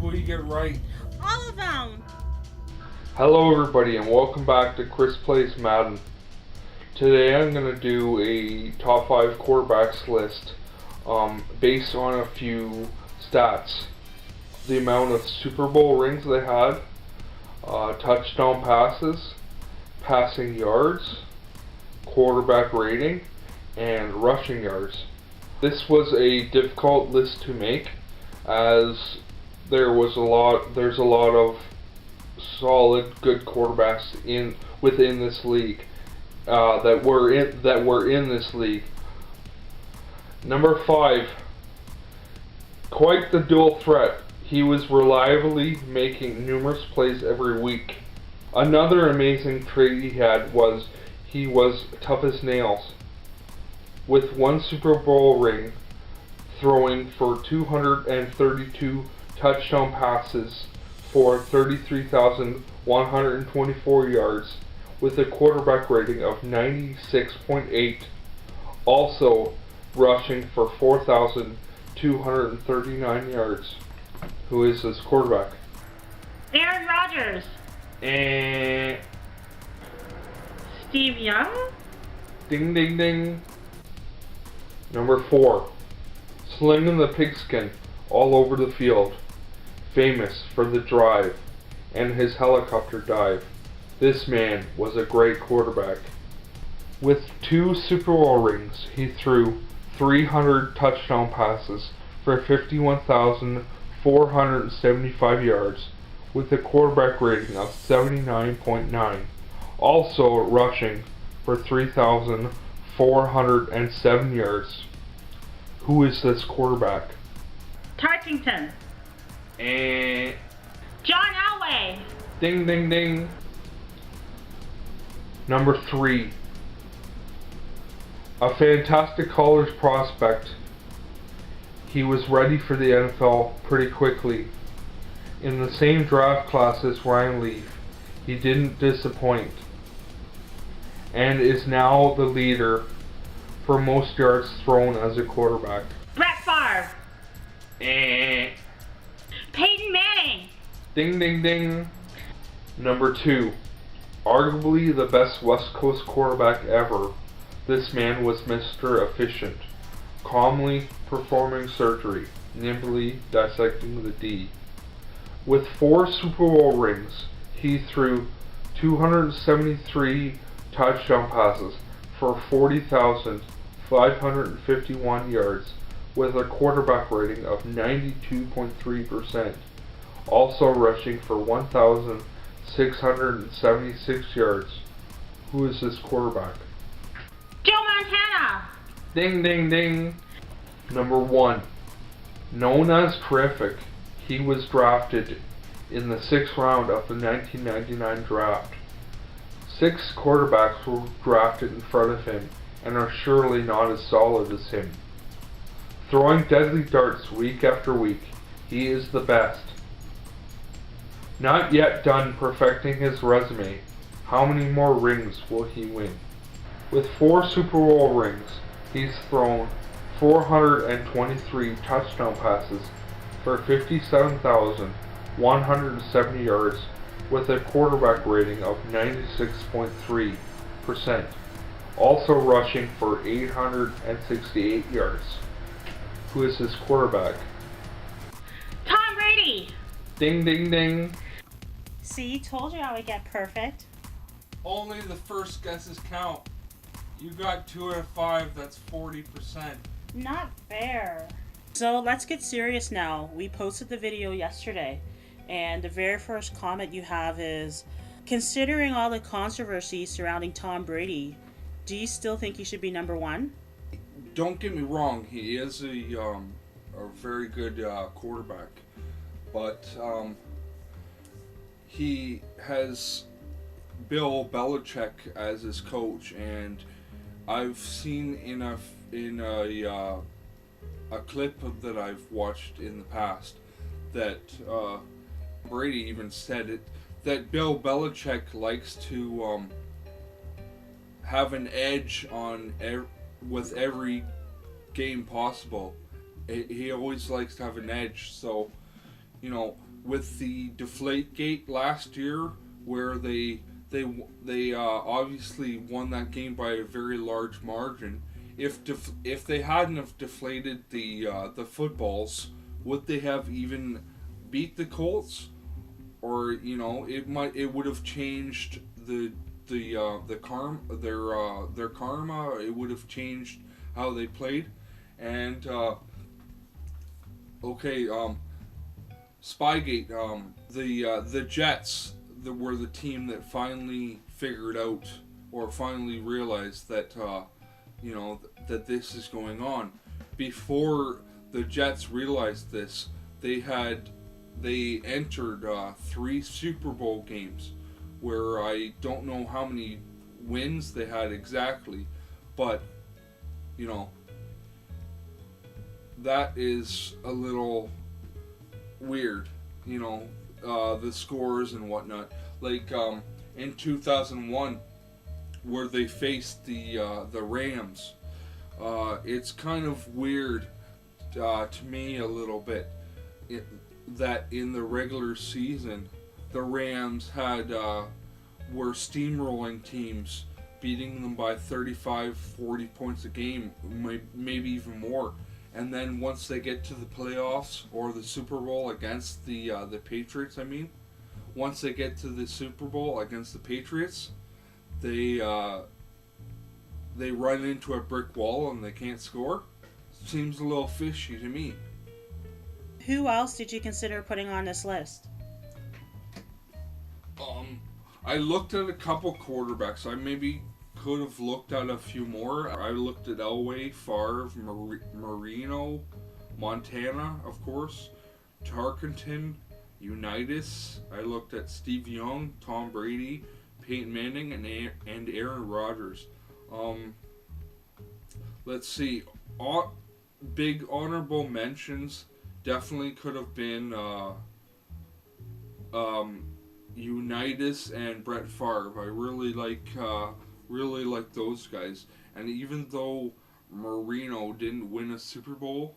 will you get right? All of them! Hello everybody and welcome back to Chris Plays Madden. Today I'm going to do a top 5 quarterbacks list based on a few stats. The amount of Super Bowl rings they had, touchdown passes, passing yards, quarterback rating, and rushing yards. This was a difficult list to make as there's a lot of solid, good quarterbacks within this league that were in this league. Number 5, quite the dual threat. He was reliably making numerous plays every week. Another amazing trait he had was he was tough as nails. With one Super Bowl ring, throwing for 232 touchdown passes for 33,124 yards with a quarterback rating of 96.8, also rushing for 4,239 yards. Who is this quarterback? Aaron Rodgers. Steve Young. Ding ding ding. Number 4, slinging the pigskin all over the field, famous for the drive and his helicopter dive. This man was a great quarterback. With 2 Super Bowl rings, he threw 300 touchdown passes for 51,475 yards with a quarterback rating of 79.9, also rushing for 3,407 yards. Who is this quarterback? Tarkington. John Elway. Ding ding ding. Number 3, a fantastic college prospect. He was ready for the NFL pretty quickly. In the same draft class as Ryan Leaf, he didn't disappoint and is now the leader for most yards thrown as a quarterback. Brett Favre. Peyton Manning. Ding ding ding. Number 2, arguably the best West Coast quarterback ever. This man was Mr. Efficient, calmly performing surgery, nimbly dissecting the D. With 4 Super Bowl rings, he threw 273 touchdown passes for 40,551 yards with a quarterback rating of 92.3%, also rushing for 1,676 yards. Who is this quarterback? Joe Montana. Ding ding ding. Number 1, known as Terrific, he was drafted in the 6th round of the 1999 draft. 6 quarterbacks were drafted in front of him and are surely not as solid as him. Throwing deadly darts week after week, he is the best. Not yet done perfecting his resume, how many more rings will he win? With 4 Super Bowl rings, he's thrown 423 touchdown passes for 57,170 yards with a quarterback rating of 96.3%, also rushing for 868 yards. Who is this quarterback? Tom Brady. Ding ding ding. See, told you I would get perfect. Only the first guesses count. You got 2 out of 5, that's 40%. Not fair. So let's get serious now. We posted the video yesterday, and the very first comment you have is, considering all the controversy surrounding Tom Brady, do you still think he should be number 1? Don't get me wrong, he is a very good quarterback, but he has Bill Belichick as his coach, and I've seen in a clip that I've watched in the past that Brady even said it, that Bill Belichick likes to have an edge on with every game possible. He always likes to have an edge, so with the Deflategate last year, where they obviously won that game by a very large margin. If they hadn't have deflated the footballs, would they have even beat the Colts? Or it would have changed the karma, their karma. It would have changed how they played. And Spygate, the Jets were the team that finally figured out or finally realized that that this is going on. Before the Jets realized this, they entered 3 Super Bowl games, where I don't know how many wins they had exactly, but that is a little weird, the scores and whatnot. Like in 2001, where they faced the Rams, it's kind of weird to me a little bit that in the regular season, the Rams were steamrolling teams, beating them by 35, 40 points a game, maybe even more. And then once they get to the playoffs or the Super Bowl against the Patriots, once they get to the Super Bowl against the Patriots, they run into a brick wall and they can't score. Seems a little fishy to me. Who else did you consider putting on this list? I looked at a couple quarterbacks. I maybe could have looked at a few more. I looked at Elway, Favre, Marino, Montana, of course, Tarkenton, Unitas. I looked at Steve Young, Tom Brady, Peyton Manning, and Aaron Rodgers. Let's see. Big honorable mentions definitely could have been Unitas and Brett Favre. I really like those guys. And even though Marino didn't win a Super Bowl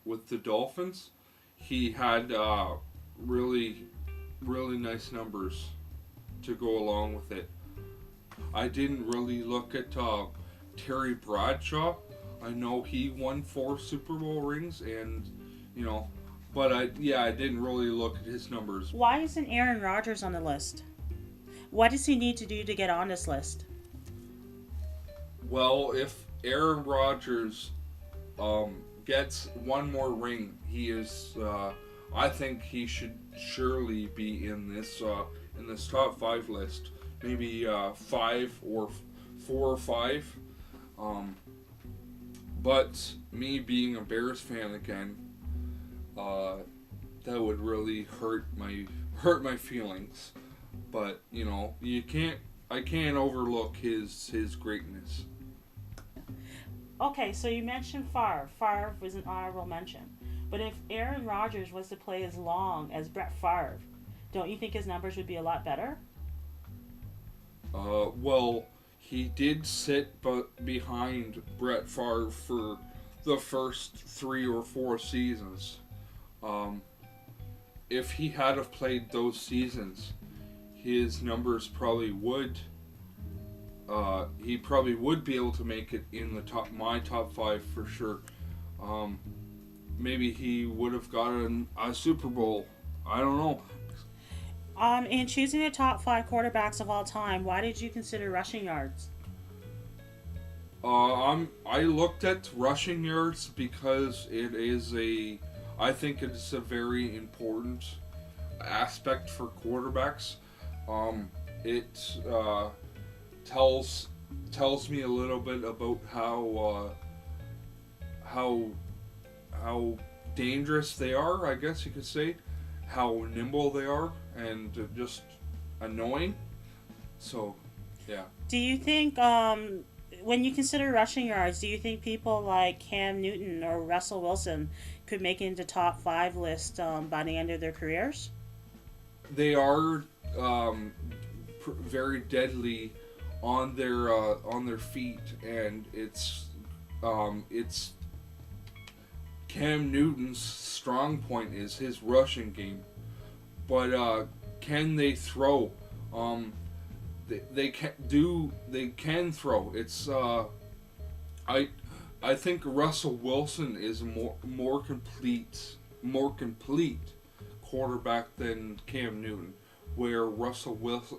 with the Dolphins, he had really nice numbers to go along with it. I didn't really look at Terry Bradshaw. I know he won 4 Super Bowl rings, and but I didn't really look at his numbers. Why isn't Aaron Rodgers on the list? What does he need to do to get on this list? Well, if Aaron Rodgers gets one more ring, he is. I think he should surely be in this top 5 list. Maybe 5 or 4 or 5. But me being a Bears fan again, that would really hurt my feelings. But I can't overlook his greatness. Okay, so you mentioned Favre. Favre was an honorable mention. But if Aaron Rodgers was to play as long as Brett Favre, don't you think his numbers would be a lot better? Well, he did sit behind Brett Favre for the first 3 or 4 seasons. If he had have played those seasons, his numbers probably would. He probably would be able to make it in my top 5 for sure. Maybe he would have gotten a Super Bowl. I don't know. In choosing the top 5 quarterbacks of all time, why did you consider rushing yards? I looked at rushing yards because I think it's a very important aspect for quarterbacks. It tells me a little bit about how dangerous they are, I guess you could say, how nimble they are, and just annoying. So, yeah. Do you think, when you consider rushing yards, do you think people like Cam Newton or Russell Wilson could make it into top 5 list by the end of their careers? They are very deadly on their feet, and it's Cam Newton's strong point is his rushing game, but can they throw? They can throw. It's I think Russell Wilson is more complete quarterback than Cam Newton. Where Russell Wilson,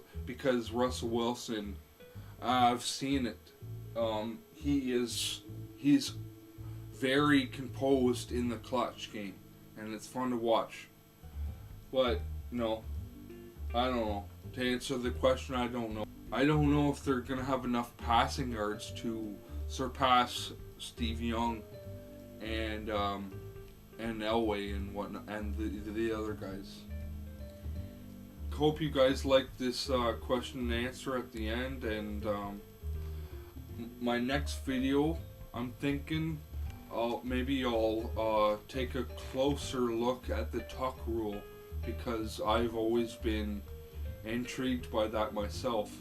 I've seen it. He's very composed in the clutch game, and it's fun to watch. But no, I don't know. To answer the question, I don't know. I don't know if they're gonna have enough passing yards to surpass Steve Young and Elway and whatnot, and the other guys. Hope you guys liked this question and answer at the end, and my next video, I'm thinking maybe I'll take a closer look at the tuck rule, because I've always been intrigued by that myself.